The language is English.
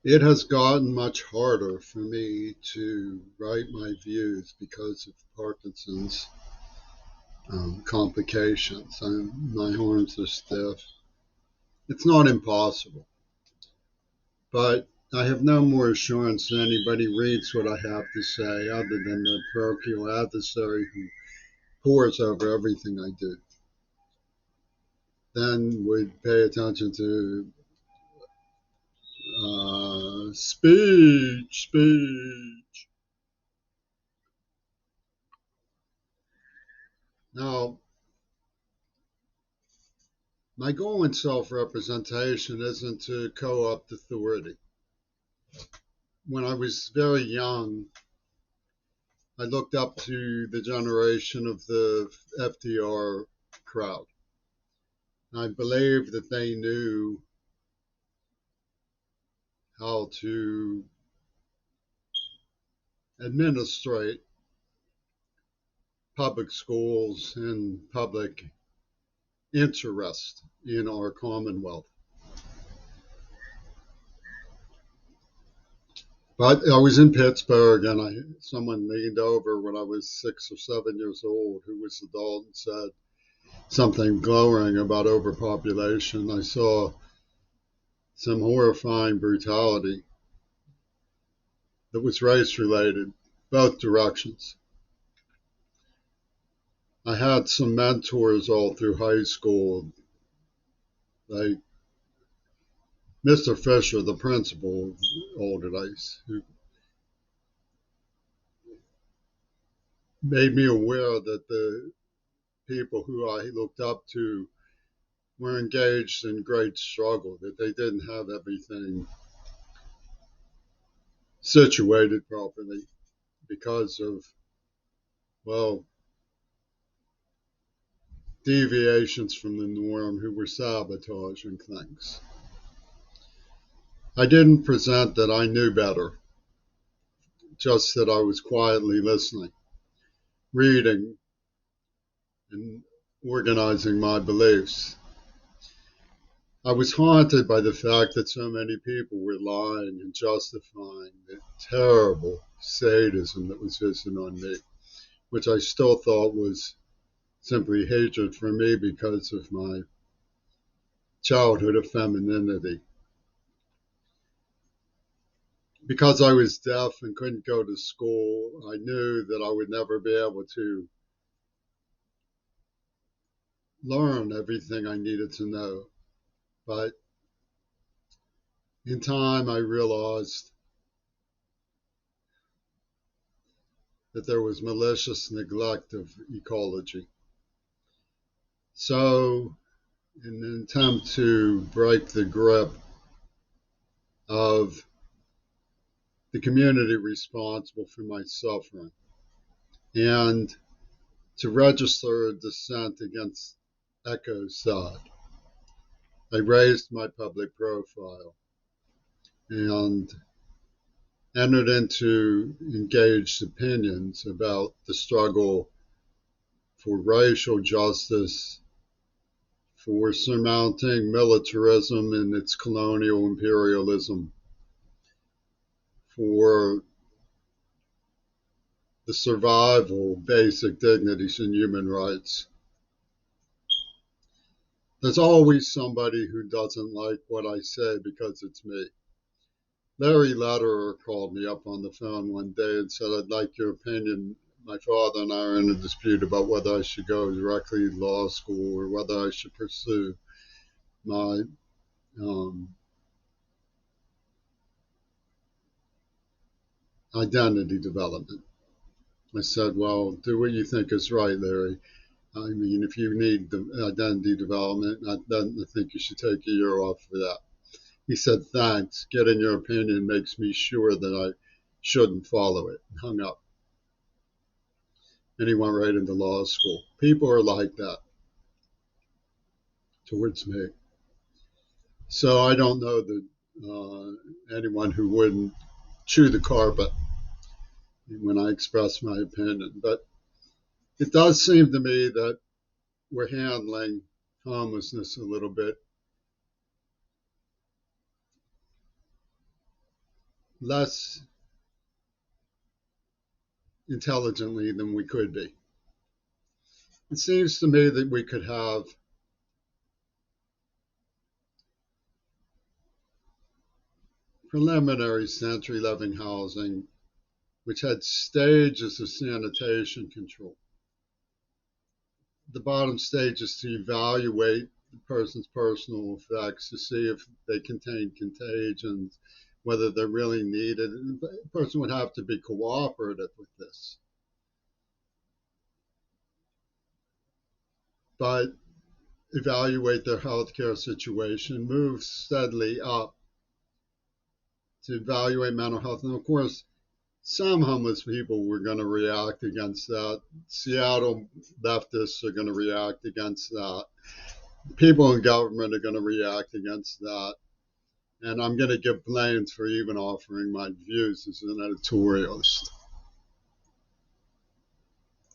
It has gotten much harder for me to write my views because of Parkinson's complications. My arms are stiff. It's not impossible, but I have no more assurance that anybody reads what I have to say other than the parochial adversary who pores over everything I do. Then would pay attention to speech. Now, my goal in self representation isn't to co opt authority. When I was very young, I looked up to the generation of the FDR crowd. I believed that they knew how to administrate public schools and public interest in our Commonwealth. But I was in Pittsburgh, and someone leaned over when I was 6 or 7 years old, who was adult, and said something glowering about overpopulation. I saw some horrifying brutality that was race related, both directions. I had some mentors all through high school, like Mr. Fisher, the principal of Alderdice, who made me aware that the people who I looked up to were engaged in great struggle, that they didn't have everything situated properly because of, well, deviations from the norm who were sabotaging things. I didn't present that I knew better, just that I was quietly listening, reading, and organizing my beliefs. I was haunted by the fact that so many people were lying and justifying the terrible sadism that was visited on me, which I still thought was simply hatred for me because of my childhood of femininity. Because I was deaf and couldn't go to school, I knew that I would never be able to learn everything I needed to know. But in time, I realized that there was malicious neglect of ecology. So, in an attempt to break the grip of the community responsible for my suffering and to register a dissent against ecocide, I raised my public profile and entered into engaged opinions about the struggle for racial justice, for surmounting militarism and its colonial imperialism, for the survival of basic dignities and human rights. There's always somebody who doesn't like what I say because it's me. Larry Lederer called me up on the phone one day and said, I'd like your opinion. My father and I are in a dispute about whether I should go directly to law school or whether I should pursue my um, identity development. I said, well, do what you think is right, Larry. I mean, if you need the identity development, I think you should take a year off for that. He said, thanks. Getting your opinion makes me sure that I shouldn't follow it. And hung up. And he went right into law school. People are like that towards me. So I don't know that anyone who wouldn't chew the carpet when I express my opinion. But it does seem to me that we're handling homelessness a little bit less intelligently than we could be. It seems to me that we could have preliminary century living housing which had stages of sanitation control. The bottom stage is to evaluate the person's personal effects to see if they contain contagions, whether they're really needed. The person would have to be cooperative with this. But evaluate their healthcare situation, move steadily up to evaluate mental health. And of course, some homeless people were going to react against that. Seattle leftists are going to react against that. People in government are going to react against that. And I'm going to get blamed for even offering my views as an editorialist.